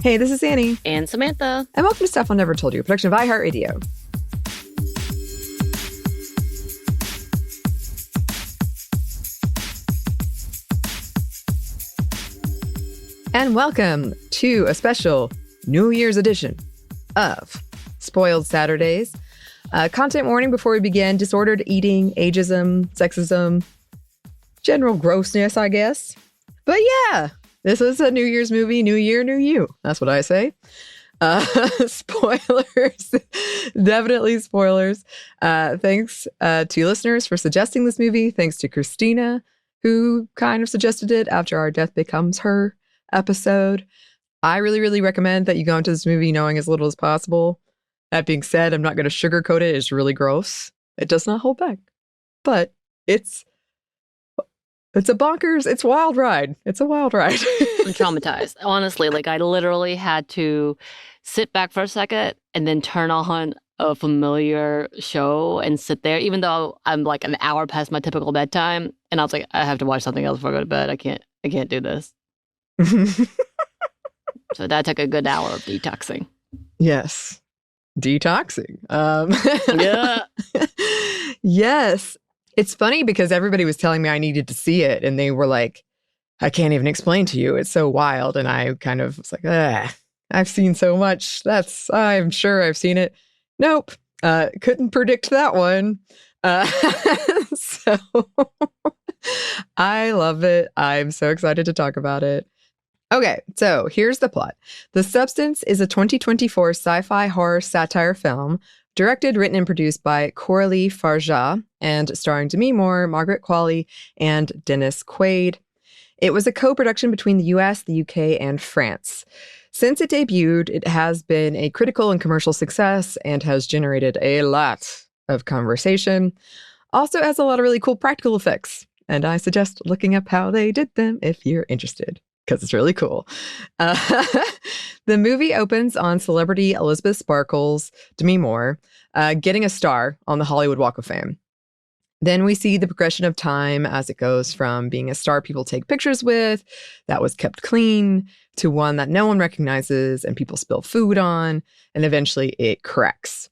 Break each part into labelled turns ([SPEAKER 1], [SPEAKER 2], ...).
[SPEAKER 1] Hey, this is Anney.
[SPEAKER 2] And Samantha.
[SPEAKER 1] And welcome to Stuff I Never Told You, a production of iHeartRadio. And welcome to a special New Year's edition of Spoiled Saturdays. Content warning before we begin: disordered eating, ageism, sexism, general grossness, I guess. But yeah, this is a New Year's movie. New year, new you. That's what I say. Spoilers. Definitely spoilers. Thanks to listeners for suggesting this movie. Thanks to Christina, who kind of suggested it after our Death Becomes Her episode. I really, really recommend that you go into this movie knowing as little as possible. That being said, I'm not going to sugarcoat it. It's really gross. It does not hold back. But it's a bonkers, it's a wild ride. It's a wild ride.
[SPEAKER 2] I'm traumatized. Honestly, I literally had to sit back for a second and then turn on a familiar show and sit there, even though I'm an hour past my typical bedtime. And I was like, I have to watch something else before I go to bed. I can't do this. So that took a good hour of detoxing.
[SPEAKER 1] Yes. Detoxing.
[SPEAKER 2] Yeah.
[SPEAKER 1] Yes. It's funny because everybody was telling me I needed to see it, and they were like, I can't even explain to you. It's so wild. And I kind of was like, I've seen so much. I'm sure I've seen it. Nope. Couldn't predict that one. So I love it. I'm so excited to talk about it. Okay, so here's the plot. The Substance is a 2024 sci-fi horror satire film directed, written, and produced by Coralie Fargeat and starring Demi Moore, Margaret Qualley, and Dennis Quaid. It was a co-production between the US, the UK, and France. Since it debuted, it has been a critical and commercial success and has generated a lot of conversation. Also has a lot of really cool practical effects, and I suggest looking up how they did them if you're interested, because it's really cool. The movie opens on celebrity Elizabeth Sparkles, Demi Moore, getting a star on the Hollywood Walk of Fame. Then we see the progression of time as it goes from being a star people take pictures with, that was kept clean, to one that no one recognizes and people spill food on, and eventually it cracks.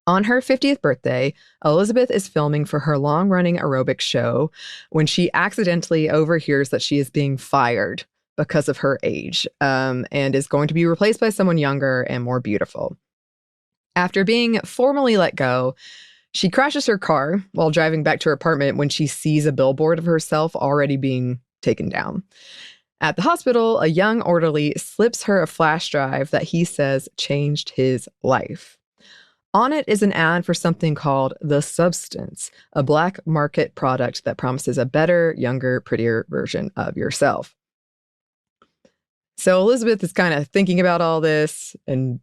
[SPEAKER 1] On her 50th birthday, Elizabeth is filming for her long-running aerobics show when she accidentally overhears that she is being fired because of her age, and is going to be replaced by someone younger and more beautiful. After being formally let go, she crashes her car while driving back to her apartment when she sees a billboard of herself already being taken down. At the hospital, a young orderly slips her a flash drive that he says changed his life. On it is an ad for something called The Substance, a black market product that promises a better, younger, prettier version of yourself. So Elizabeth is kind of thinking about all this and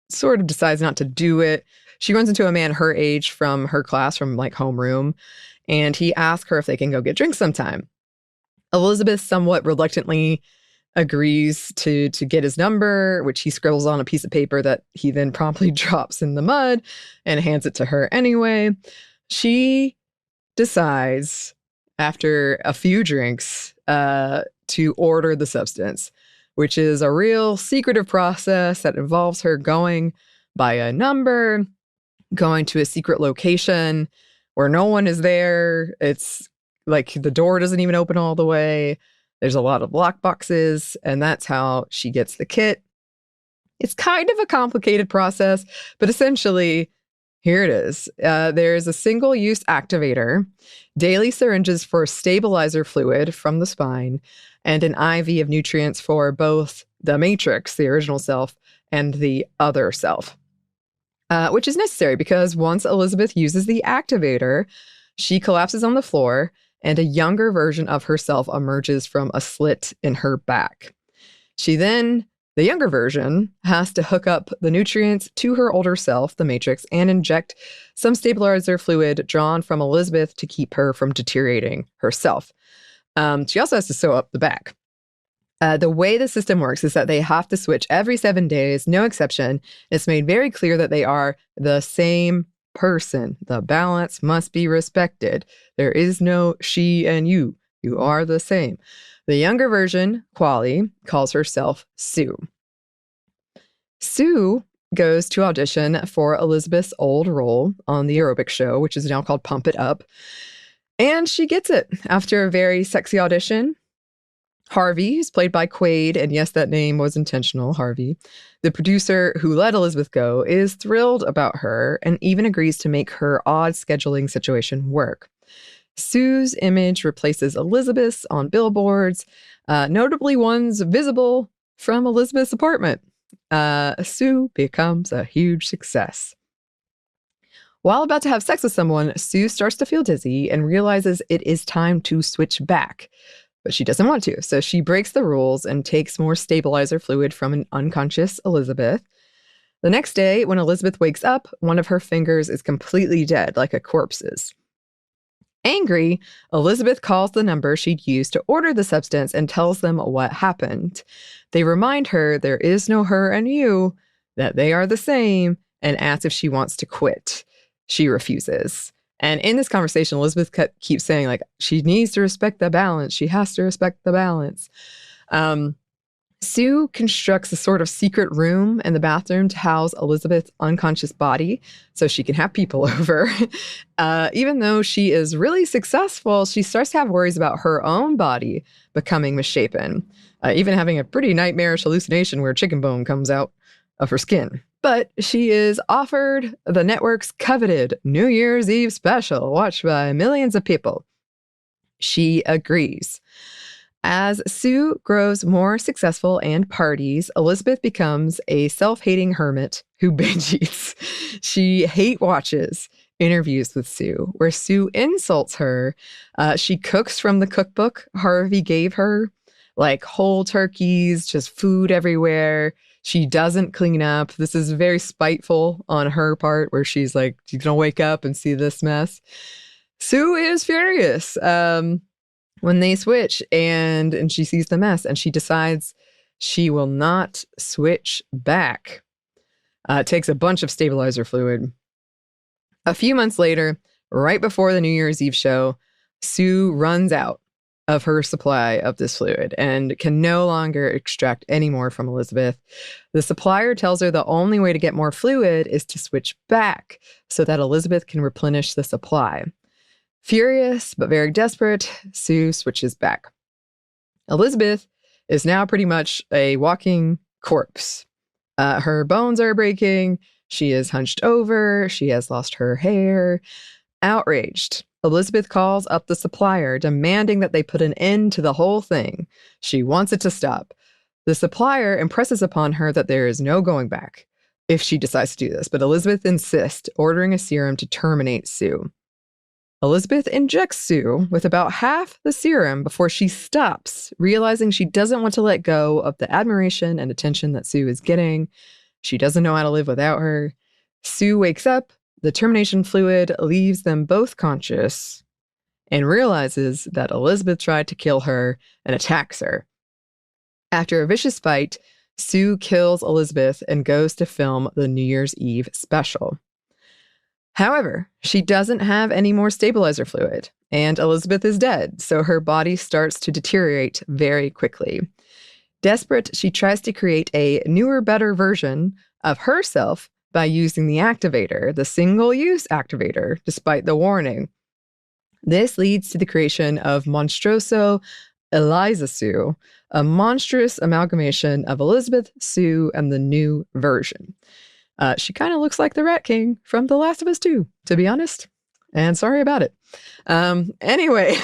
[SPEAKER 1] sort of decides not to do it. She runs into a man her age from her class, from homeroom, and he asks her if they can go get drinks sometime. Elizabeth somewhat reluctantly agrees to get his number, which he scribbles on a piece of paper that he then promptly drops in the mud and hands it to her anyway. She decides, after a few drinks, to order the Substance, which is a real secretive process that involves her going by a number, going to a secret location where no one is there. It's the door doesn't even open all the way. There's a lot of lock boxes, and that's how she gets the kit. It's kind of a complicated process, but essentially, here it is. There's a single-use activator, daily syringes for stabilizer fluid from the spine, and an IV of nutrients for both the Matrix, the original self, and the other self. Which is necessary because once Elizabeth uses the activator, she collapses on the floor, and a younger version of herself emerges from a slit in her back. The younger version, has to hook up the nutrients to her older self, the Matrix, and inject some stabilizer fluid drawn from Elizabeth to keep her from deteriorating herself. She also has to sew up the back. The way the system works is that they have to switch every 7 days, no exception. It's made very clear that they are the same person. The balance must be respected. There is no she and you. You are the same. The younger version, Quali, calls herself Sue. Sue goes to audition for Elizabeth's old role on the aerobic show, which is now called Pump It Up. And she gets it after a very sexy audition. Harvey, who's played by Quaid, and yes, that name was intentional, Harvey, the producer who let Elizabeth go, is thrilled about her and even agrees to make her odd scheduling situation work. Sue's image replaces Elizabeth's on billboards, notably ones visible from Elizabeth's apartment. Sue becomes a huge success. While about to have sex with someone, Sue starts to feel dizzy and realizes it is time to switch back. But she doesn't want to, so she breaks the rules and takes more stabilizer fluid from an unconscious Elizabeth. The next day, when Elizabeth wakes up, one of her fingers is completely dead, like a corpse's. Angry, Elizabeth calls the number she'd used to order the substance and tells them what happened. They remind her there is no her and you, that they are the same, and ask if she wants to quit. She refuses. And in this conversation, Elizabeth keeps saying, like, she needs to respect the balance. She has to respect the balance. Sue constructs a sort of secret room in the bathroom to house Elizabeth's unconscious body so she can have people over. Even though she is really successful, she starts to have worries about her own body becoming misshapen, even having a pretty nightmarish hallucination where chicken bone comes out of her skin. But she is offered the network's coveted New Year's Eve special, watched by millions of people. She agrees. As Sue grows more successful and parties, Elizabeth becomes a self-hating hermit who binge eats. She hate watches interviews with Sue, where Sue insults her. She cooks from the cookbook Harvey gave her, like whole turkeys, just food everywhere. She doesn't clean up. This is very spiteful on her part, where she's like, she's gonna wake up and see this mess. Sue is furious when they switch, and she sees the mess, and she decides she will not switch back. Takes a bunch of stabilizer fluid. A few months later, right before the New Year's Eve show, Sue runs out of her supply of this fluid and can no longer extract any more from Elizabeth. The supplier tells her the only way to get more fluid is to switch back so that Elizabeth can replenish the supply. Furious but very desperate, Sue switches back. Elizabeth is now pretty much a walking corpse. Her bones are breaking. She is hunched over. She has lost her hair. Outraged, Elizabeth calls up the supplier, demanding that they put an end to the whole thing. She wants it to stop. The supplier impresses upon her that there is no going back if she decides to do this, but Elizabeth insists, ordering a serum to terminate Sue. Elizabeth injects Sue with about half the serum before she stops, realizing she doesn't want to let go of the admiration and attention that Sue is getting. She doesn't know how to live without her. Sue wakes up. The termination fluid leaves them both conscious and realizes that Elizabeth tried to kill her and attacks her. After a vicious fight, Sue kills Elizabeth and goes to film the New Year's Eve special. However, she doesn't have any more stabilizer fluid, and Elizabeth is dead, so her body starts to deteriorate very quickly. Desperate, she tries to create a newer, better version of herself by using the activator, the single-use activator, despite the warning. This leads to the creation of Monstroso Eliza Sue, a monstrous amalgamation of Elizabeth, Sue, and the new version. She kind of looks like the Rat King from The Last of Us 2, to be honest. And sorry about it. Anyway,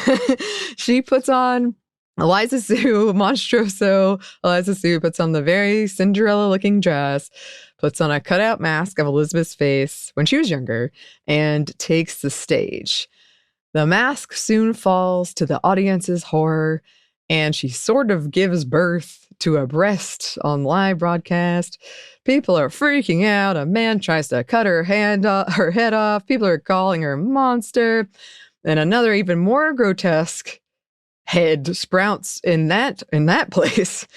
[SPEAKER 1] she puts on Eliza Sue, Monstroso. Eliza Sue puts on the very Cinderella-looking dress, puts on a cutout mask of Elizabeth's face when she was younger, and takes the stage. The mask soon falls to the audience's horror, and she sort of gives birth to a breast on live broadcast. People are freaking out. A man tries to cut her head off. People are calling her monster. And another even more grotesque head sprouts in that place.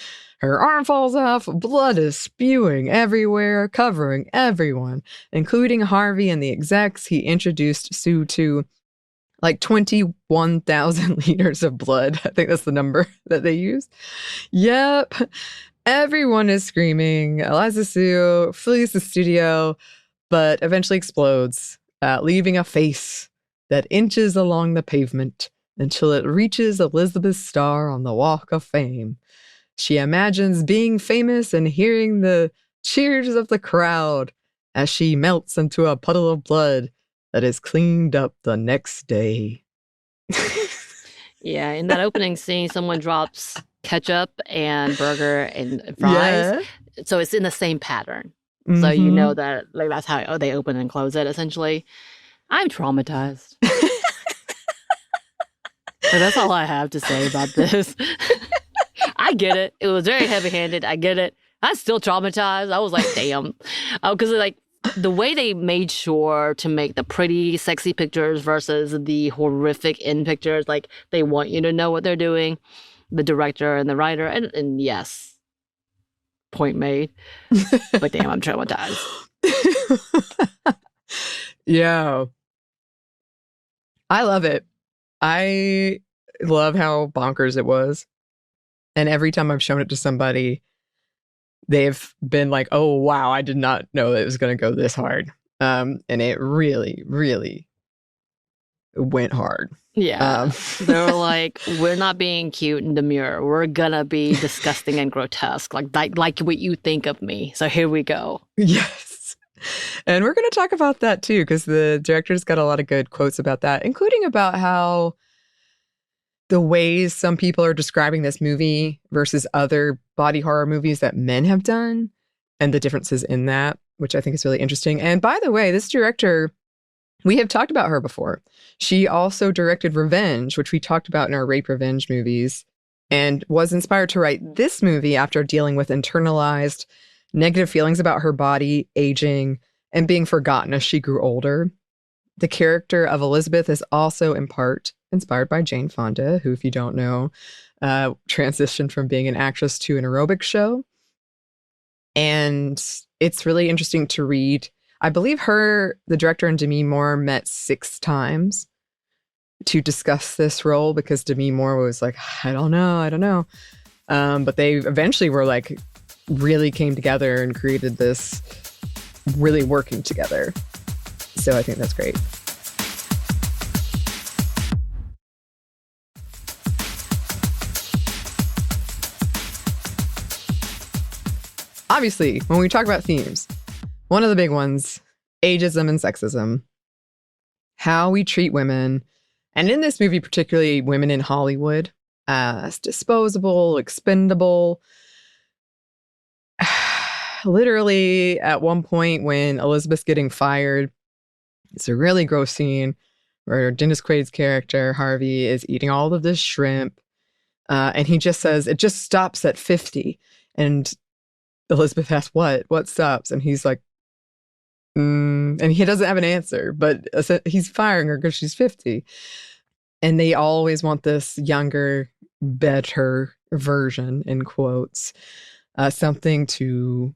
[SPEAKER 1] Her arm falls off. Blood is spewing everywhere, covering everyone, including Harvey and the execs he introduced Sue to. like 21,000 liters of blood. I think that's the number that they use. Yep. Everyone is screaming. Eliza Sue flees the studio, but eventually explodes, leaving a face that inches along the pavement until it reaches Elizabeth's star on the Walk of Fame. She imagines being famous and hearing the cheers of the crowd as she melts into a puddle of blood that is cleaned up the next day.
[SPEAKER 2] Yeah, in that opening scene, someone drops ketchup and burger and fries.
[SPEAKER 1] Yeah.
[SPEAKER 2] So it's in the same pattern.
[SPEAKER 1] Mm-hmm.
[SPEAKER 2] So you know that like that's how they open and close it, essentially. I'm traumatized. But that's all I have to say about this. I get it. It was very heavy-handed. I get it. I'm still traumatized. I was like, damn. Because like the way they made sure to make the pretty, sexy pictures versus the horrific end pictures, like they want you to know what they're doing, the director and the writer. And yes, point made. But damn, I'm traumatized.
[SPEAKER 1] Yeah. I love it. I love how bonkers it was. And every time I've shown it to somebody, they've been like, oh, wow, I did not know that it was going to go this hard. And it really, really went hard.
[SPEAKER 2] Yeah. They were like, we're not being cute and demure. We're going to be disgusting and grotesque, like what you think of me. So here we go.
[SPEAKER 1] Yes. And we're going to talk about that too, because the director's got a lot of good quotes about that, including about how the ways some people are describing this movie versus other body horror movies that men have done and the differences in that, which I think is really interesting. And by the way, this director, we have talked about her before. She also directed Revenge, which we talked about in our rape revenge movies, and was inspired to write this movie after dealing with internalized negative feelings about her body, aging, and being forgotten as she grew older. The character of Elizabeth is also in part inspired by Jane Fonda, who, if you don't know, transitioned from being an actress to an aerobic show. And it's really interesting to read. I believe the director and Demi Moore met 6 times to discuss this role because Demi Moore was like, I don't know. But they eventually were like, really came together and created this, really working together. So I think that's great. Obviously, when we talk about themes, one of the big ones, ageism and sexism, how we treat women, and in this movie, particularly women in Hollywood, as disposable, expendable. Literally, at one point when Elizabeth's getting fired, it's a really gross scene where Dennis Quaid's character, Harvey, is eating all of this shrimp. And he just says, it just stops at 50. And Elizabeth asks, what stops? And he's like, and he doesn't have an answer, but he's firing her because she's 50. And they always want this younger, better version, in quotes,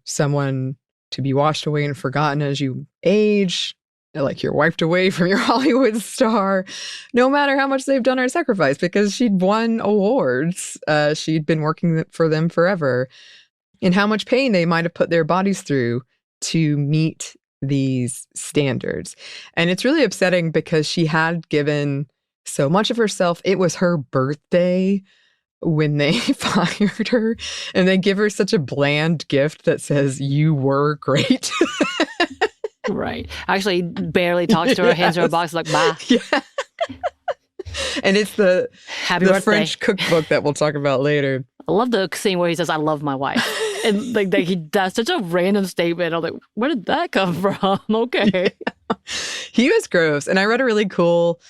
[SPEAKER 1] someone to be washed away and forgotten as you age, like you're wiped away from your Hollywood star, no matter how much they've done or sacrificed, because she'd won awards. She'd been working for them forever. And how much pain they might have put their bodies through to meet these standards. And it's really upsetting because she had given so much of herself. It was her birthday when they fired her, and they give her such a bland gift that says, you were great.
[SPEAKER 2] Right. Actually, barely talks to her, hands her a box, like, bye. Yeah.
[SPEAKER 1] And it's the
[SPEAKER 2] Happy birthday.
[SPEAKER 1] French cookbook that we'll talk about later.
[SPEAKER 2] I love the scene where he says, I love my wife. And like that's such a random statement. I'm like, where did that come from? Okay.
[SPEAKER 1] Yeah. He was gross. And I read a really cool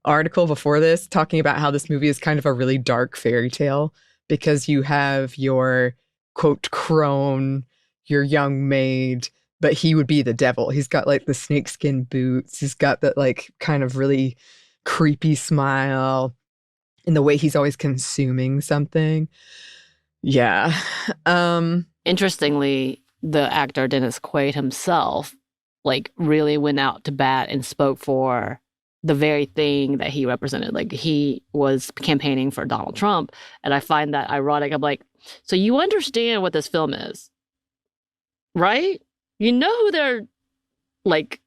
[SPEAKER 1] article before this talking about how this movie is kind of a really dark fairy tale because you have your, quote, crone, your young maid, but he would be the devil. He's got like the snakeskin boots. He's got that like kind of really creepy smile in the way he's always consuming something. Yeah.
[SPEAKER 2] Interestingly, the actor Dennis Quaid himself like really went out to bat and spoke for the very thing that he represented. Like, he was campaigning for Donald Trump. And I find that ironic. I'm like, so you understand what this film is, right? You know who they're, like,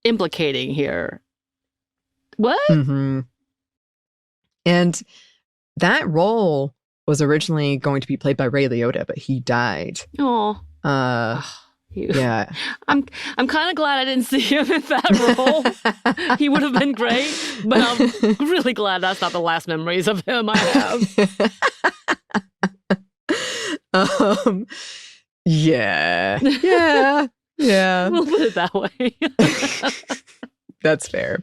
[SPEAKER 2] implicating here. What?
[SPEAKER 1] Mm-hmm. And that role was originally going to be played by Ray Liotta, but he died.
[SPEAKER 2] Oh.
[SPEAKER 1] Yeah.
[SPEAKER 2] I'm kind of glad I didn't see him in that role. He would have been great, but I'm really glad that's not the last memories of him I
[SPEAKER 1] have. Yeah.
[SPEAKER 2] We'll put it that way.
[SPEAKER 1] That's fair.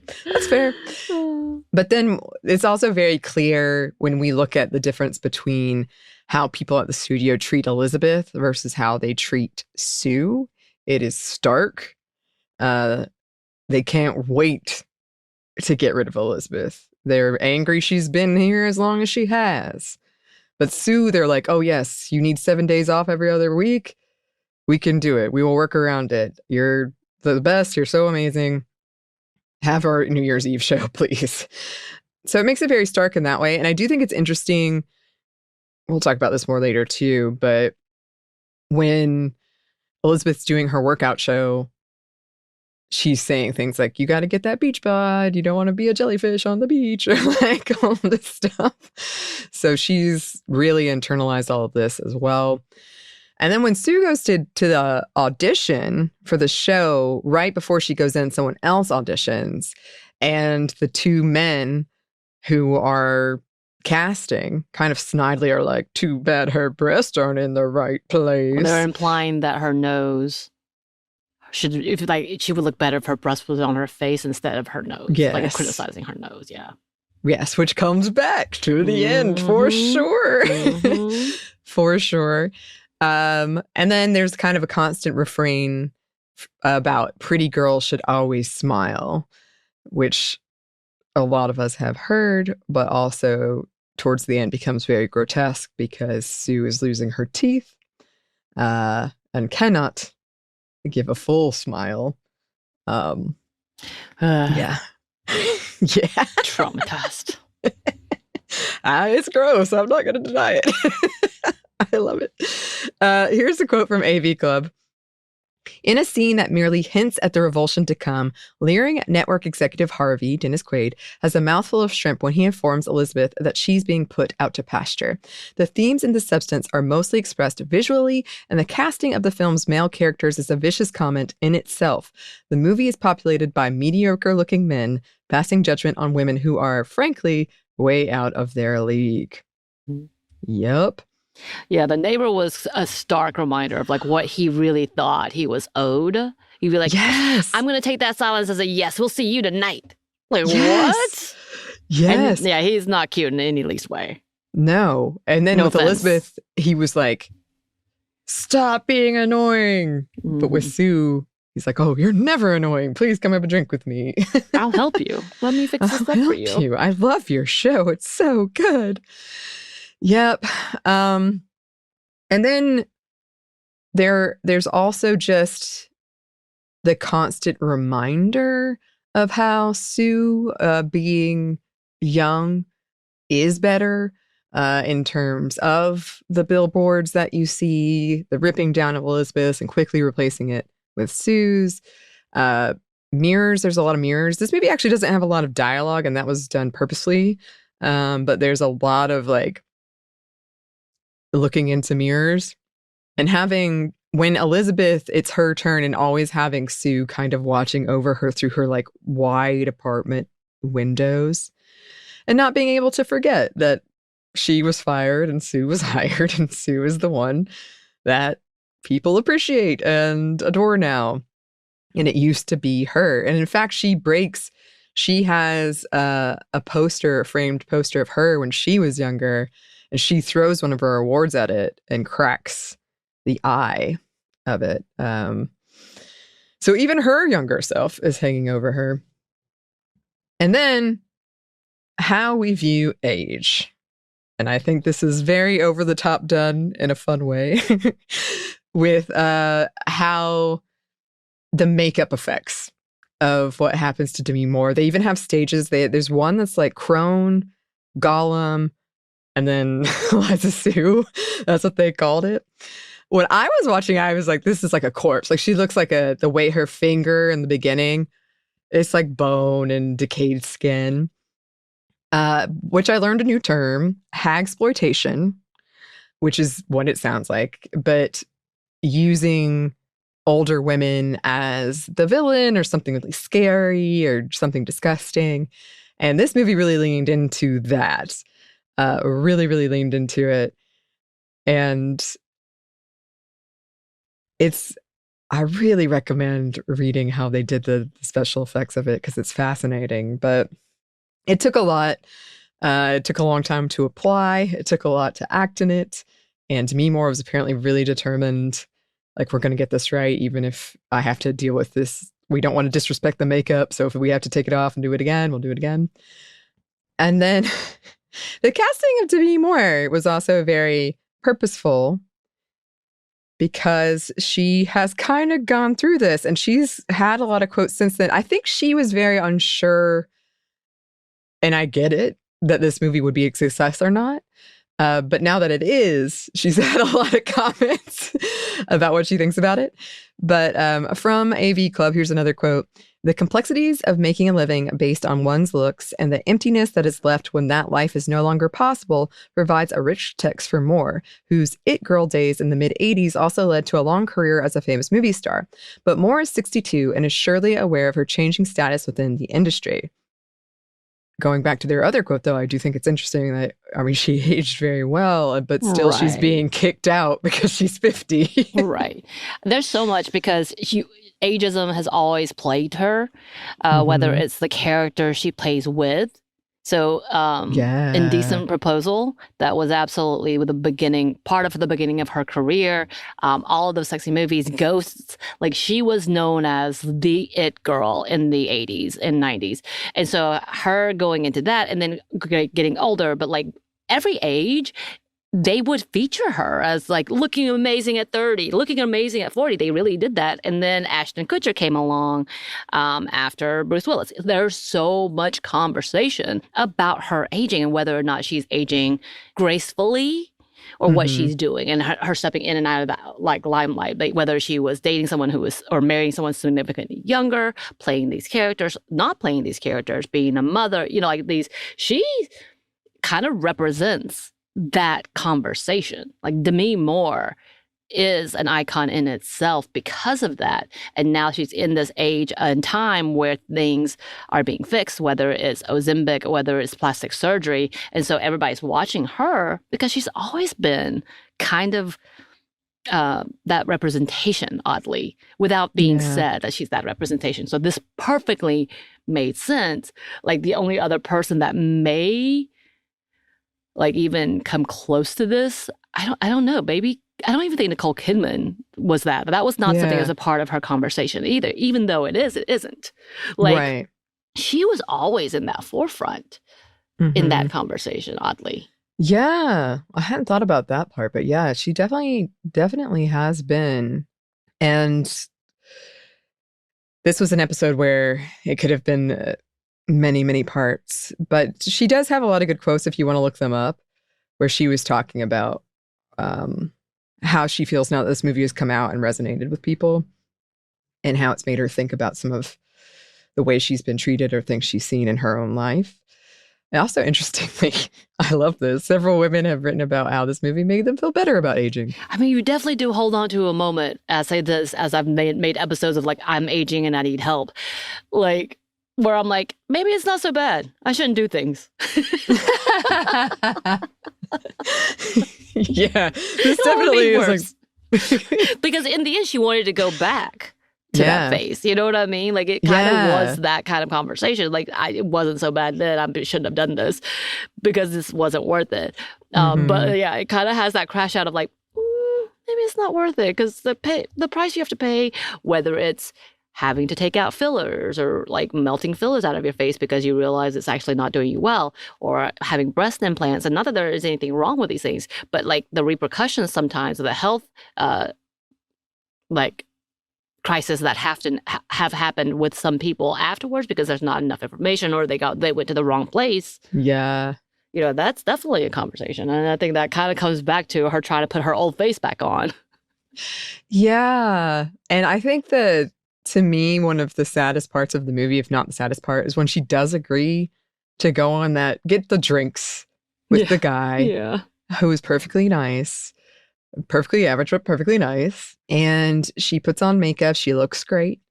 [SPEAKER 1] But then it's also very clear when we look at the difference between how people at the studio treat Elizabeth versus how they treat Sue. It is stark. They can't wait to get rid of Elizabeth. They're angry she's been here as long as she has. But Sue, they're like, oh yes, you need 7 days off every other week. We can do it. We will work around it. You're the best. You're so amazing. Have our New Year's Eve show, please. So it makes it very stark in that way. And I do think it's interesting. We'll talk about this more later too. But when Elizabeth's doing her workout show, she's saying things like, you got to get that beach bod. You don't want to be a jellyfish on the beach, or like all this stuff. So she's really internalized all of this as well. And then when Sue goes to the audition for the show, right before she goes in, someone else auditions. And the two men who are casting kind of snidely are like, too bad her breasts aren't in the right place.
[SPEAKER 2] They're implying that her nose she would look better if her breast was on her face instead of her nose.
[SPEAKER 1] Yes.
[SPEAKER 2] Like criticizing her nose, yeah.
[SPEAKER 1] Yes, which comes back to the end for sure. For sure. And then there's kind of a constant refrain about pretty girls should always smile, which a lot of us have heard, but also towards the end becomes very grotesque because Sue is losing her teeth and cannot give a full smile. Yeah. Yeah.
[SPEAKER 2] Traumatized.
[SPEAKER 1] It's gross. I'm not going to deny it. I love it. Here's a quote from AV Club. In a scene that merely hints at the revulsion to come, leering network executive Harvey, Dennis Quaid, has a mouthful of shrimp when he informs Elizabeth that she's being put out to pasture. The themes and the substance are mostly expressed visually, and the casting of the film's male characters is a vicious comment in itself. The movie is populated by mediocre-looking men, passing judgment on women who are, frankly, way out of their league. Yep.
[SPEAKER 2] Yeah, the neighbor was a stark reminder of like what he really thought he was owed. He'd be like,
[SPEAKER 1] yes,
[SPEAKER 2] I'm going to take that silence as a yes. We'll see you tonight. Like,
[SPEAKER 1] yes.
[SPEAKER 2] What?
[SPEAKER 1] Yes.
[SPEAKER 2] And, yeah, he's not cute in any least way.
[SPEAKER 1] No. And then with Elizabeth, he was like, stop being annoying. But with Sue, he's like, oh, you're never annoying. Please come have a drink with me.
[SPEAKER 2] I'll help you. Let me fix this up for you.
[SPEAKER 1] I love your show. It's so good. Yep. And then there's also just the constant reminder of how Sue being young is better in terms of the billboards that you see, the ripping down of Elizabeth and quickly replacing it with Sue's. Mirrors, there's a lot of mirrors. This movie actually doesn't have a lot of dialogue, and that was done purposely. But there's a lot of like looking into mirrors and having, when Elizabeth, it's her turn, and always having Sue kind of watching over her through her like wide apartment windows and not being able to forget that she was fired and Sue was hired and Sue is the one that people appreciate and adore now. And it used to be her. And in fact, she has a poster, a framed poster of her when she was younger. And she throws one of her awards at it and cracks the eye of it. So even her younger self is hanging over her. And then how we view age. And I think this is very over the top done in a fun way with how the makeup effects of what happens to Demi Moore. They even have stages. There's one that's like Crone, Gollum, and then Liza Sue. That's what they called it. When I was watching, I was like, this is like a corpse. Like she looks like the way her finger in the beginning, it's like bone and decayed skin. Which I learned a new term, hagsploitation, which is what it sounds like, but using older women as the villain or something really scary or something disgusting. And this movie really leaned into that, really, really leaned into it. And I really recommend reading how they did the special effects of it because it's fascinating. But it took a lot. It took a long time to apply. It took a lot to act in it. And Demi Moore was apparently really determined, like, we're going to get this right, even if I have to deal with this. We don't want to disrespect the makeup. So if we have to take it off and do it again, we'll do it again. And then the casting of Demi Moore was also very purposeful because she has kind of gone through this and she's had a lot of quotes since then. I think she was very unsure, and I get it, that this movie would be a success or not. But now that it is, she's had a lot of comments about what she thinks about it. But from AV Club, here's another quote. The complexities of making a living based on one's looks and the emptiness that is left when that life is no longer possible provides a rich text for Moore, whose It Girl days in the mid-'80s also led to a long career as a famous movie star. But Moore is 62 and is surely aware of her changing status within the industry. Going back to their other quote, though, I do think it's interesting that, I mean, she aged very well, but still she's being kicked out because she's 50.
[SPEAKER 2] Right. There's so much because ageism has always plagued her, whether it's the character she plays with. So Indecent Proposal, that was absolutely part of the beginning of her career. All of those sexy movies, Ghosts, like she was known as the it girl in the 80s and 90s. And so her going into that and then getting older, but like every age, they would feature her as like looking amazing at 30, looking amazing at 40. They really did that. And then Ashton Kutcher came along after Bruce Willis. There's so much conversation about her aging and whether or not she's aging gracefully or what she's doing and her stepping in and out of that like limelight, like whether she was dating someone who was or marrying someone significantly younger, playing these characters, not playing these characters, being a mother, like these. She kind of represents that conversation. Like Demi Moore is an icon in itself because of that. And now she's in this age and time where things are being fixed, whether it's Ozempic, whether it's plastic surgery. And so everybody's watching her because she's always been kind of that representation, oddly, without being said that she's that representation. So this perfectly made sense. Like the only other person that may like even come close to this, I don't know, baby. I don't even think Nicole Kidman was that, but that was not something as a part of her conversation either. Even though it isn't. Like she was always in that forefront in that conversation, oddly.
[SPEAKER 1] Yeah, I hadn't thought about that part, but yeah, she definitely has been. And this was an episode where it could have been many, many parts, but she does have a lot of good quotes if you want to look them up, where she was talking about how she feels now that this movie has come out and resonated with people and how it's made her think about some of the way she's been treated or things she's seen in her own life. And also, interestingly, I love this. Several women have written about how this movie made them feel better about aging.
[SPEAKER 2] I mean, you definitely do hold on to a moment. I say this as I've made episodes of like, I'm aging and I need help. Like, where I'm like, maybe it's not so bad. I shouldn't do things.
[SPEAKER 1] Yeah, this definitely is like...
[SPEAKER 2] Because in the end, she wanted to go back to that phase. You know what I mean? Like it kind of was that kind of conversation. Like it wasn't so bad then. I shouldn't have done this because this wasn't worth it. But yeah, it kind of has that crash out of like, maybe it's not worth it because the price you have to pay, whether it's having to take out fillers or like melting fillers out of your face because you realize it's actually not doing you well, or having breast implants. And not that there is anything wrong with these things, but like the repercussions sometimes of the health, like crises that have happened with some people afterwards because there's not enough information or they went to the wrong place.
[SPEAKER 1] Yeah.
[SPEAKER 2] That's definitely a conversation. And I think that kind of comes back to her trying to put her old face back on.
[SPEAKER 1] Yeah. And I think that, to me, one of the saddest parts of the movie, if not the saddest part, is when she does agree to go on get the drinks with the guy who is perfectly nice, perfectly average, but perfectly nice. And she puts on makeup. She looks great.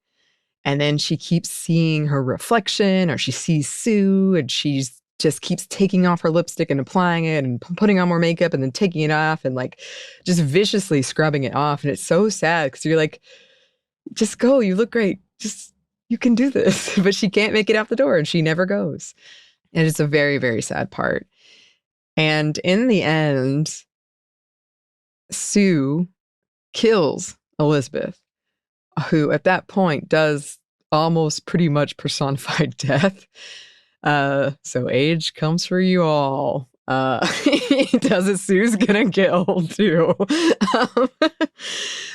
[SPEAKER 1] And then she keeps seeing her reflection, or she sees Sue, and she's just keeps taking off her lipstick and applying it and putting on more makeup and then taking it off and like just viciously scrubbing it off. And it's so sad because you're like, just go, you look great. You can do this. But she can't make it out the door and she never goes. And it's a very, very sad part. And in the end, Sue kills Elizabeth, who at that point does almost pretty much personified death. So age comes for you all. He does it. Sue's gonna get old too.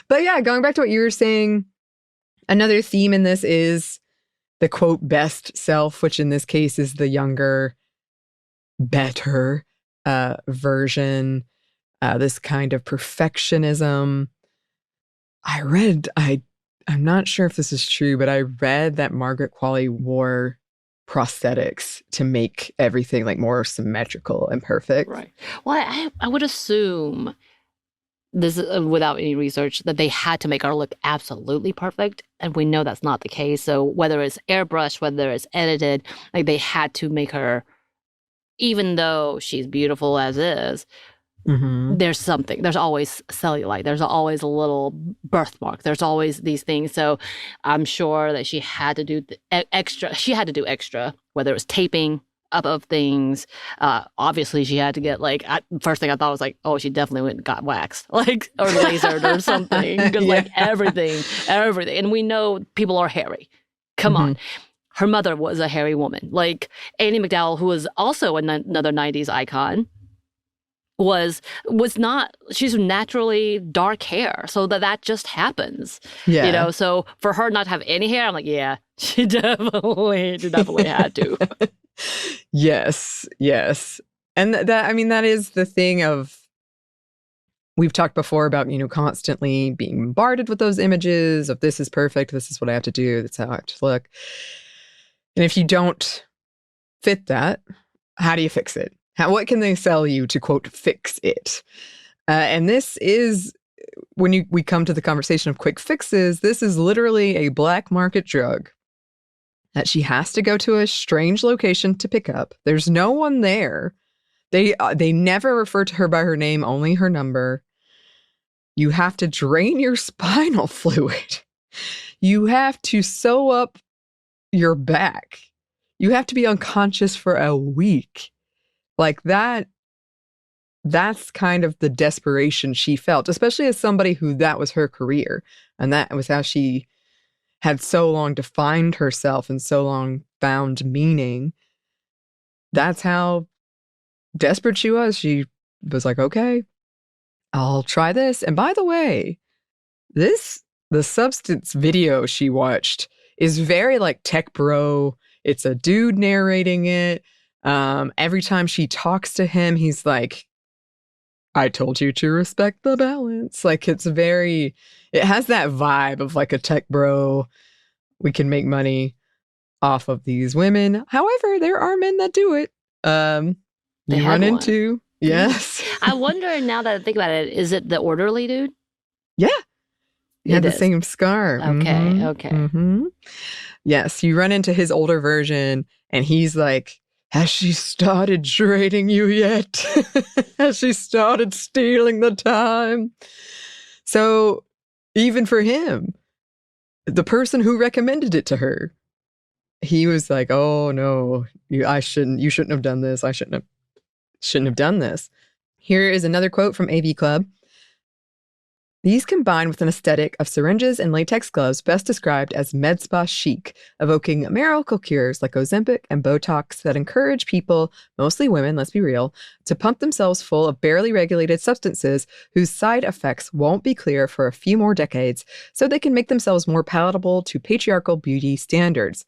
[SPEAKER 1] But yeah, going back to what you were saying, another theme in this is the quote best self, which in this case is the younger, better version. This kind of perfectionism. I'm not sure if this is true, but I read that Margaret Qualley wore prosthetics to make everything like more symmetrical and perfect.
[SPEAKER 2] Right. Well, I would assume this without any research that they had to make her look absolutely perfect, and we know that's not the case. So whether it's airbrushed, whether it's edited, like they had to make her, even though she's beautiful as is, there's always cellulite, there's always a little birthmark, there's always these things. So I'm sure that she had to do extra, whether it was taping up of things. Obviously she had to get first thing I thought was like, oh, she definitely went and got waxed, or lasered or something, because everything. And we know people are hairy. Come on. Her mother was a hairy woman. Like Andie MacDowell, who was also another 90s icon, was not, she's naturally dark hair, so that just happens. So for her not to have any hair, I'm like, yeah, she definitely had to.
[SPEAKER 1] Yes And that is the thing of, we've talked before about, constantly being bombarded with those images of this is perfect, this is what I have to do, that's how I have to look. And if you don't fit that, how do you fix it? What can they sell you to, quote, fix it? And this is, when we come to the conversation of quick fixes, this is literally a black market drug that she has to go to a strange location to pick up. There's no one there. They never refer to her by her name, only her number. You have to drain your spinal fluid. You have to sew up your back. You have to be unconscious for a week. Like that's kind of the desperation she felt, especially as somebody who that was her career. And that was how she had so long defined herself and so long found meaning. That's how desperate she was. She was like, okay, I'll try this. And by the way, the Substance video she watched is very like tech bro. It's a dude narrating it. Every time she talks to him, he's like, I told you to respect the balance. Like it has that vibe of like a tech bro. We can make money off of these women. However, there are men that do it. You run into, yes.
[SPEAKER 2] I wonder now that I think about it, is it the orderly dude?
[SPEAKER 1] Yeah. He had the same scar.
[SPEAKER 2] Okay.
[SPEAKER 1] Yes, you run into his older version and he's like, has she started draining you yet? Has she started stealing the time? So even for him, the person who recommended it to her, he was like, oh no, you shouldn't have done this. I shouldn't have done this. Here is another quote from AV Club. These combine with an aesthetic of syringes and latex gloves best described as med spa chic, evoking miracle cures like Ozempic and Botox that encourage people, mostly women, let's be real, to pump themselves full of barely regulated substances whose side effects won't be clear for a few more decades, so they can make themselves more palatable to patriarchal beauty standards.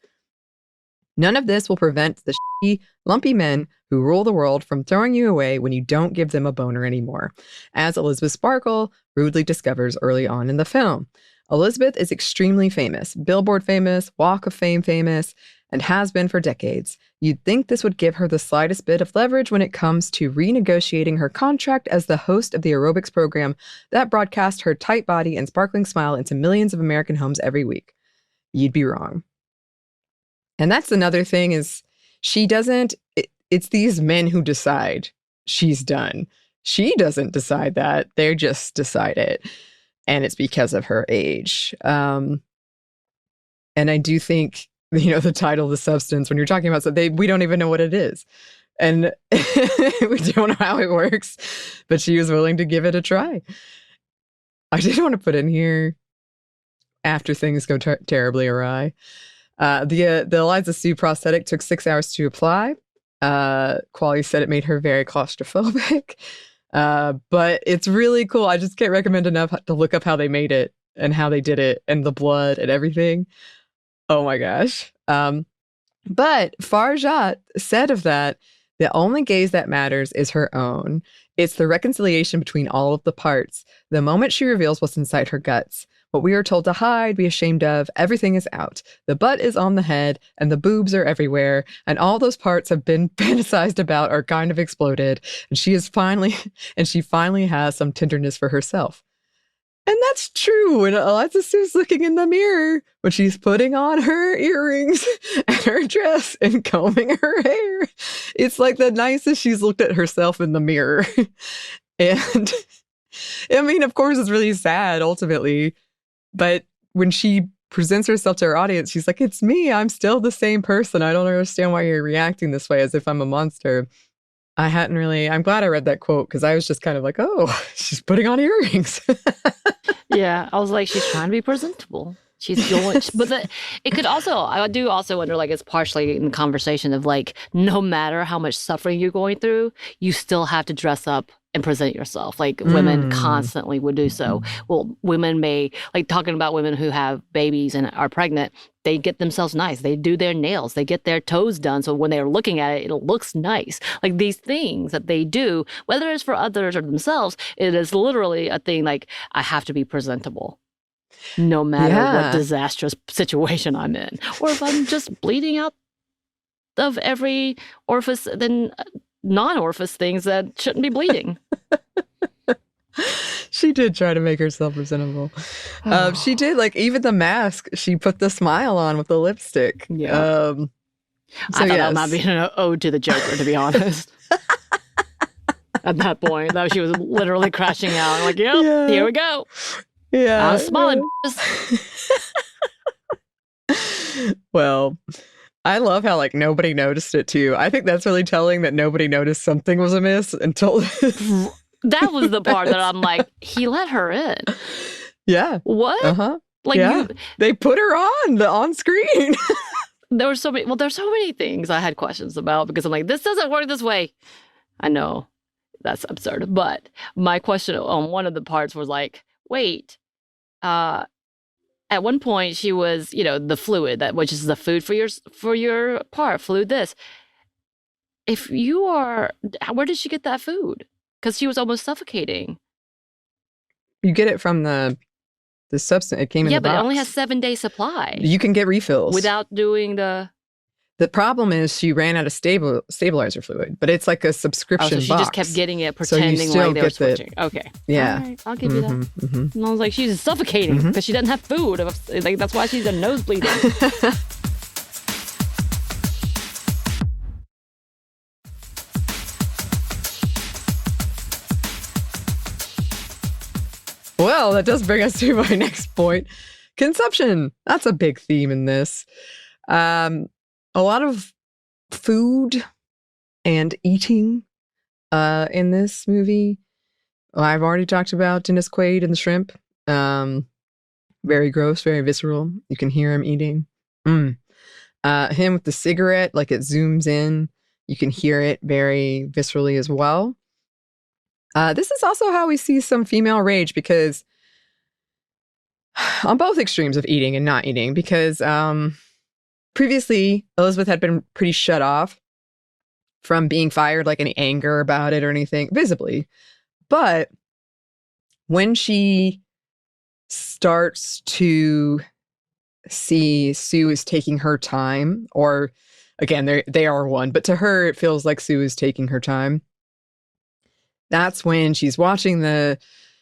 [SPEAKER 1] None of this will prevent the shitty, lumpy men who rule the world from throwing you away when you don't give them a boner anymore, as Elizabeth Sparkle rudely discovers early on in the film. Elizabeth is extremely famous, Billboard famous, Walk of Fame famous, and has been for decades. You'd think this would give her the slightest bit of leverage when it comes to renegotiating her contract as the host of the aerobics program that broadcast her tight body and sparkling smile into millions of American homes every week. You'd be wrong. And that's another thing is she doesn't, it's these men who decide she's done. She doesn't decide that. They just decide it. And it's because of her age. And I do think, the title, The Substance, when you're talking about something, we don't even know what it is. And we don't know how it works. But she was willing to give it a try. I did want to put in here, after things go terribly awry, the Eliza Sue prosthetic took 6 hours to apply. Quali said it made her very claustrophobic. But it's really cool. I just can't recommend enough to look up how they made it and how they did it and the blood and everything. Oh my gosh. But Fargeat said of that, the only gaze that matters is her own. It's the reconciliation between all of the parts. The moment she reveals what's inside her guts. What we are told to hide, be ashamed of, everything is out. The butt is on the head, and the boobs are everywhere, and all those parts have been fantasized about or kind of exploded, and she finally has some tenderness for herself. And that's true when Eliza Sue's looking in the mirror, when she's putting on her earrings and her dress and combing her hair. It's like the nicest she's looked at herself in the mirror. And I mean, of course, it's really sad ultimately. But when she presents herself to her audience, she's like, it's me. I'm still the same person. I don't understand why you're reacting this way as if I'm a monster. I'm glad I read that quote because I was just kind of like, oh, she's putting on earrings.
[SPEAKER 2] Yeah, I was like, she's trying to be presentable. She's doing, but it could also, I do also wonder, like, it's partially in the conversation of like, no matter how much suffering you're going through, you still have to dress up and present yourself. Like women constantly would do so. Well, women may, like talking about women who have babies and are pregnant, they get themselves nice. They do their nails. They get their toes done. So when they're looking at it, it looks nice. Like these things that they do, whether it's for others or themselves, it is literally a thing like, I have to be presentable. No matter what disastrous situation I'm in. Or if I'm just bleeding out of every orifice, then non-orifice things that shouldn't be bleeding.
[SPEAKER 1] She did try to make herself presentable. She did, like, even the mask, she put the smile on with the lipstick.
[SPEAKER 2] Yeah. I thought that might be an ode to the Joker, to be honest. At that point, though, she was literally crashing out. I'm like, yep, here we go.
[SPEAKER 1] Yeah.
[SPEAKER 2] I'm smiling.
[SPEAKER 1] Well, I love how, like, nobody noticed it, too. I think that's really telling that nobody noticed something was amiss until this.
[SPEAKER 2] That was the part that I'm like, he let her in.
[SPEAKER 1] Yeah.
[SPEAKER 2] What?
[SPEAKER 1] Uh-huh.
[SPEAKER 2] Like,
[SPEAKER 1] yeah. They put her on screen.
[SPEAKER 2] There's so many things I had questions about because I'm like, this doesn't work this way. I know that's absurd. But my question on one of the parts was like, wait, at one point she was, the fluid, which is the food for your part, fluid this. If you are, where did she get that food? Because she was almost suffocating.
[SPEAKER 1] You get it from the substance. It came in the box.
[SPEAKER 2] Yeah, but it only has 7-day supply.
[SPEAKER 1] You can get refills.
[SPEAKER 2] Without doing the...
[SPEAKER 1] The problem is she ran out of stabilizer fluid, but it's like a subscription box.
[SPEAKER 2] So she just kept getting it, pretending like they were switching. Okay.
[SPEAKER 1] Yeah.
[SPEAKER 2] All right, I'll give you that. Mm-hmm. And I was like, she's suffocating because she doesn't have food. Like, that's why she's a nosebleeding.
[SPEAKER 1] Well, that does bring us to my next point. Consumption. That's a big theme in this. A lot of food and eating in this movie. I've already talked about Dennis Quaid and the shrimp. Um, very gross, very visceral. You can hear him eating. Mm. Him with the cigarette, like it zooms in. You can hear it very viscerally as well. This is also how we see some female rage because on both extremes of eating and not eating, because previously Elizabeth had been pretty shut off from being fired, like any anger about it or anything visibly. But when she starts to see Sue is taking her time, or again, they are one, but to her, it feels like Sue is taking her time. That's when she's watching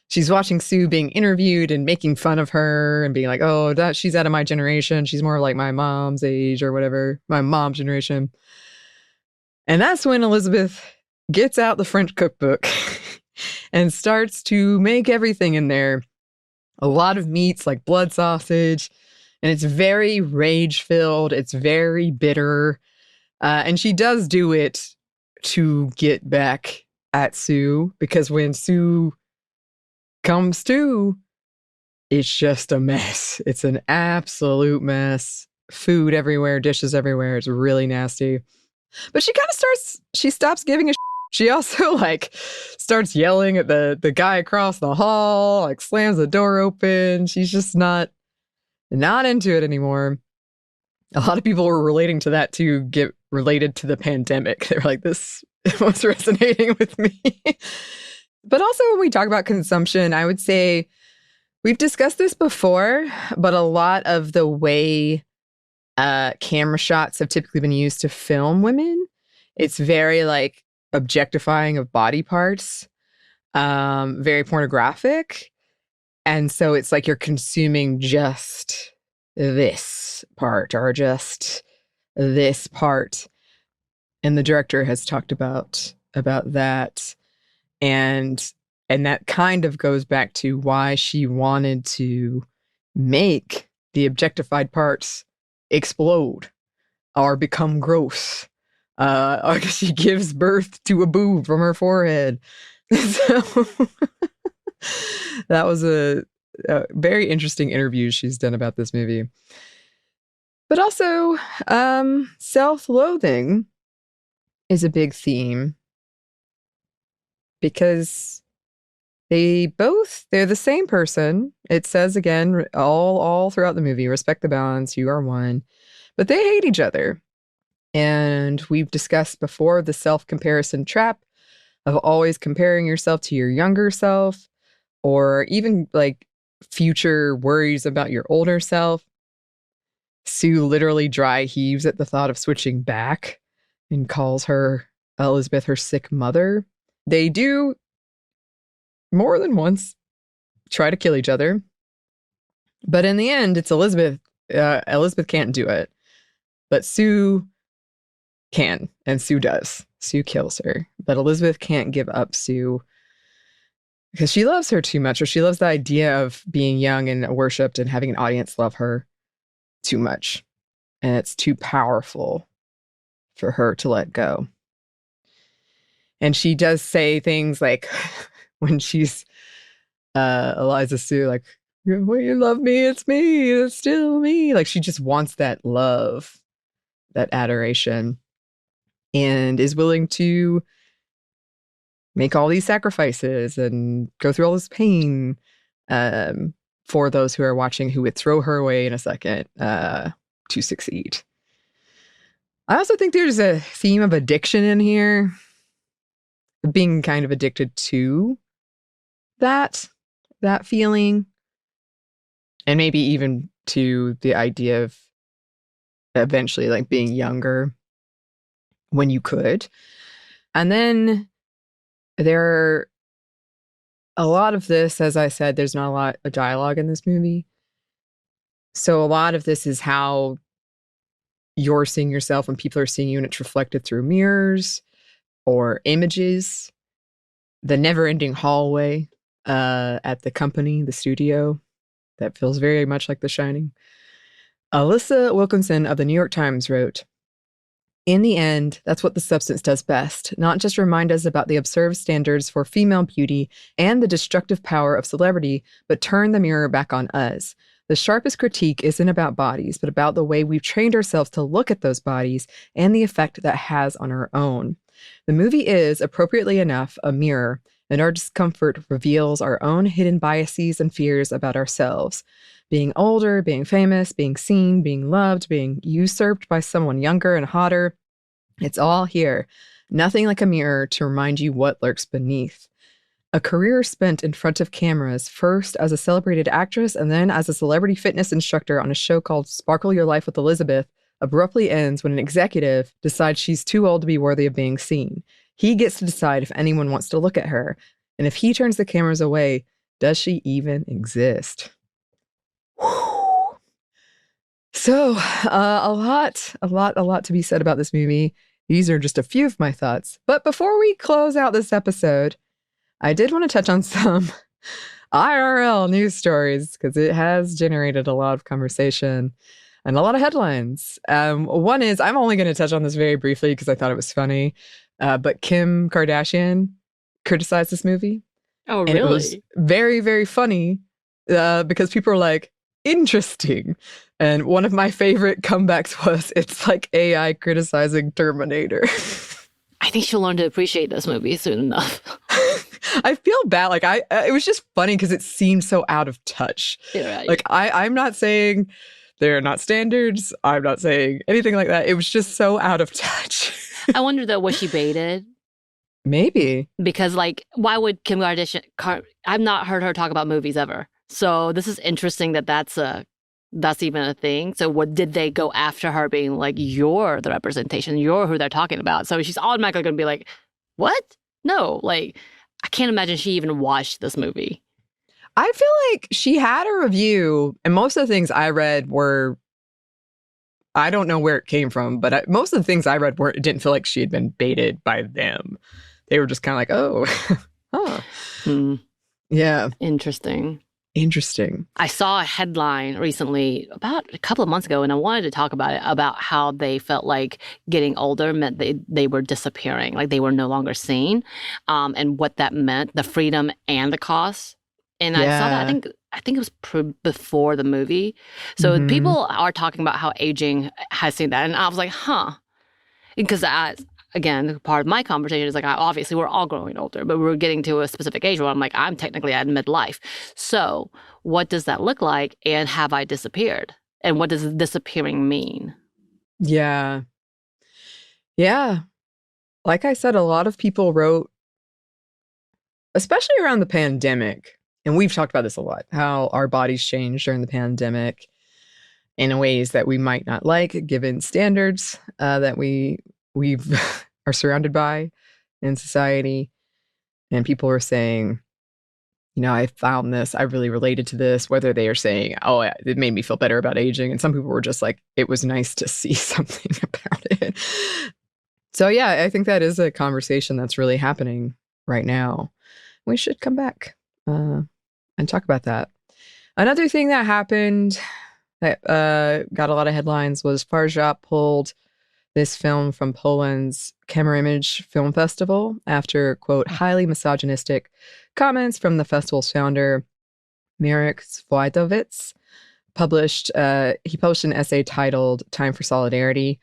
[SPEAKER 1] Sue being interviewed and making fun of her and being like, oh, that she's out of my generation. She's more like my mom's age or whatever, my mom's generation. And that's when Elizabeth gets out the French cookbook and starts to make everything in there. A lot of meats like blood sausage, and it's very rage filled. It's very bitter. And she does do it to get back at Sue because when Sue comes to, it's just a mess. It's an absolute mess. Food everywhere, dishes everywhere. It's really nasty. But she stops giving a shit. She also like starts yelling at the guy across the hall, like slams the door open. She's just not into it anymore. A lot of people were relating to that too, get related to the pandemic. They were like, this was resonating with me. But also when we talk about consumption, I would say we've discussed this before, but a lot of the way camera shots have typically been used to film women, it's very like objectifying of body parts, very pornographic. And so it's like you're consuming just this part or just this part. And the director has talked about that. And that kind of goes back to why she wanted to make the objectified parts explode or become gross. Or she gives birth to a boob from her forehead. So that was a very interesting interview she's done about this movie. But also, self-loathing is a big theme because they're the same person. It says again, all throughout the movie, respect the balance, you are one, but they hate each other. And we've discussed before the self-comparison trap of always comparing yourself to your younger self, or even like future worries about your older self. Sue literally dry heaves at the thought of switching back and calls her Elizabeth her sick mother. They do more than once try to kill each other. But in the end, it's Elizabeth. Elizabeth can't do it. But Sue can, and Sue does. Sue kills her. But Elizabeth can't give up Sue because she loves her too much, or she loves the idea of being young and worshipped and having an audience love her too much. And it's too powerful for her to let go. And she does say things like when she's Eliza Sue, like, when you love me, it's me, it's still me. Like she just wants that love, that adoration, and is willing to make all these sacrifices and go through all this pain for those who are watching, who would throw her away in a second to succeed. I also think there's a theme of addiction in here, being kind of addicted to that feeling, and maybe even to the idea of eventually like being younger when you could. And then there are a lot of this, as I said, there's not a lot of dialogue in this movie. So a lot of this is how you're seeing yourself when people are seeing you, and it's reflected through mirrors or images. The never-ending hallway at the company, the studio, that feels very much like The Shining. Alyssa Wilkinson of the New York Times wrote, In the end, that's what the substance does best, not just remind us about the absurd standards for female beauty and the destructive power of celebrity, but turn the mirror back on us. The sharpest critique isn't about bodies, but about the way we've trained ourselves to look at those bodies and the effect that has on our own. The movie is, appropriately enough, a mirror, and our discomfort reveals our own hidden biases and fears about ourselves. Being older, being famous, being seen, being loved, being usurped by someone younger and hotter. It's all here. Nothing like a mirror to remind you what lurks beneath. A career spent in front of cameras, first as a celebrated actress and then as a celebrity fitness instructor on a show called Sparkle Your Life with Elizabeth, abruptly ends when an executive decides she's too old to be worthy of being seen. He gets to decide if anyone wants to look at her. And if he turns the cameras away, does she even exist? So, a lot to be said about this movie. These are just a few of my thoughts. But before we close out this episode, I did want to touch on some IRL news stories because it has generated a lot of conversation and a lot of headlines. One is, I'm only going to touch on this very briefly because I thought it was funny, but Kim Kardashian criticized this movie.
[SPEAKER 2] Oh,
[SPEAKER 1] and
[SPEAKER 2] really?
[SPEAKER 1] It was very, very funny because people were like, interesting. And one of my favorite comebacks was, it's like AI criticizing Terminator.
[SPEAKER 2] I think she'll learn to appreciate this movie soon enough.
[SPEAKER 1] I feel bad. Like it was just funny because it seemed so out of touch.
[SPEAKER 2] Yeah, right.
[SPEAKER 1] Like I'm not saying there are not standards. I'm not saying anything like that. It was just so out of touch.
[SPEAKER 2] I wonder though, was she baited?
[SPEAKER 1] Maybe.
[SPEAKER 2] Because like, why would Kim Kardashian? I've not heard her talk about movies ever. So this is interesting that that's even a thing. So what did they go after her being like, you're the representation, you're who they're talking about. So she's automatically going to be like, what? No, like, I can't imagine she even watched this movie.
[SPEAKER 1] I feel like she had a review, and most of the things I read were, I don't know where it came from, but most of the things I read it didn't feel like she had been baited by them. They were just kind of like, oh, huh. Yeah. Interesting.
[SPEAKER 2] I saw a headline recently about a couple of months ago, and I wanted to talk about it, about how they felt like getting older meant they were disappearing, like they were no longer seen, and what that meant, the freedom and the cost. And I saw that, I think it was before the movie. So people are talking about how aging has seen that. And I was like, huh. Because again, part of my conversation is like, obviously we're all growing older, but we're getting to a specific age where I'm like, I'm technically at midlife. So what does that look like? And have I disappeared? And what does disappearing mean?
[SPEAKER 1] Yeah. Yeah. Like I said, a lot of people wrote, especially around the pandemic, and we've talked about this a lot, how our bodies changed during the pandemic in ways that we might not like, given standards that we've are surrounded by in society. And people were saying, you know, I found this, I really related to this, whether they are saying, oh, it made me feel better about aging. And some people were just like, it was nice to see something about it. So yeah, I think that is a conversation that's really happening right now. We should come back and talk about that. Another thing that happened that got a lot of headlines was Fargeat pulled this film from Poland's Camera Image Film Festival after, quote, highly misogynistic comments from the festival's founder, Marek Swajdowiec. He published an essay titled Time for Solidarity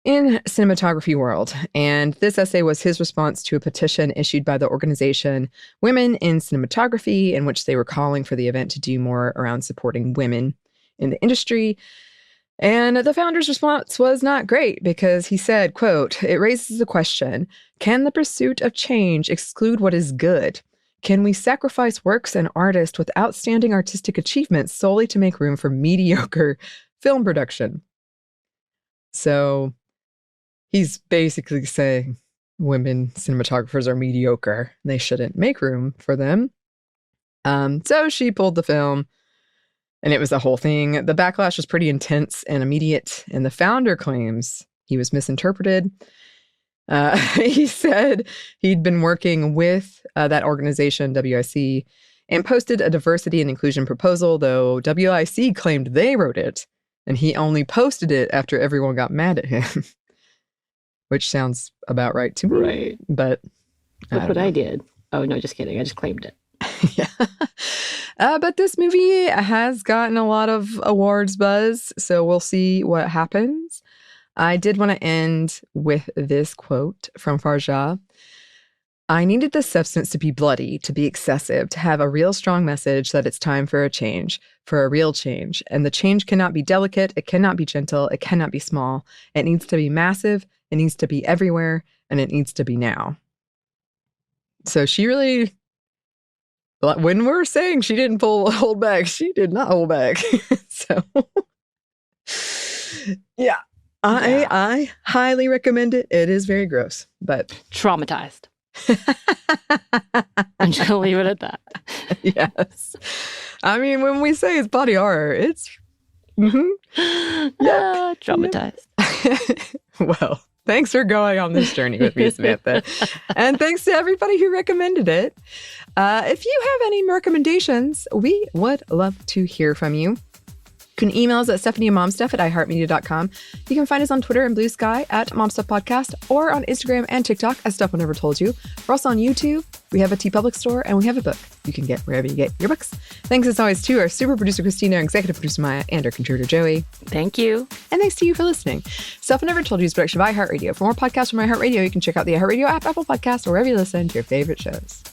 [SPEAKER 1] in Cinematography World. And this essay was his response to a petition issued by the organization Women in Cinematography, in which they were calling for the event to do more around supporting women in the industry. And the founder's response was not great because he said, quote, it raises the question, can the pursuit of change exclude what is good? Can we sacrifice works and artists with outstanding artistic achievements solely to make room for mediocre film production? So he's basically saying women cinematographers are mediocre. They shouldn't make room for them. So she pulled the film. And it was a whole thing. The backlash was pretty intense and immediate. And the founder claims he was misinterpreted. He said he'd been working with that organization, WIC, and posted a diversity and inclusion proposal, though WIC claimed they wrote it. And he only posted it after everyone got mad at him. which sounds about right to me.
[SPEAKER 2] Right.
[SPEAKER 1] But
[SPEAKER 2] That's what I did. Oh, no, just kidding. I just claimed it.
[SPEAKER 1] Yeah. But this movie has gotten a lot of awards buzz, so we'll see what happens. I did want to end with this quote from Fargeat. I needed this substance to be bloody, to be excessive, to have a real strong message that it's time for a change, for a real change. And the change cannot be delicate, it cannot be gentle, it cannot be small. It needs to be massive, it needs to be everywhere, and it needs to be now. So she really, when we're saying she didn't hold back, she did not hold back. So, yeah. I highly recommend it. It is very gross, but
[SPEAKER 2] traumatized. I'm just gonna leave it at that.
[SPEAKER 1] Yes. I mean, when we say it's body horror, it's
[SPEAKER 2] traumatized.
[SPEAKER 1] Well, thanks for going on this journey with me, Samantha. And thanks to everybody who recommended it. If you have any recommendations, we would love to hear from you. You can email us at stephanieandmomstuff@iheartmedia.com. You can find us on Twitter and Blue Sky at momstuffpodcast, or on Instagram and TikTok as Stuff I Never Told You. We're also on YouTube. We have a TeePublic store, and we have a book you can get wherever you get your books. Thanks as always to our super producer Christina, our executive producer Maya, and our contributor Joey.
[SPEAKER 2] Thank you.
[SPEAKER 1] And thanks to you for listening. Stuff I Never Told You is a production of iHeartRadio. For more podcasts from iHeartRadio, you can check out the iHeartRadio app, Apple Podcasts, or wherever you listen to your favorite shows.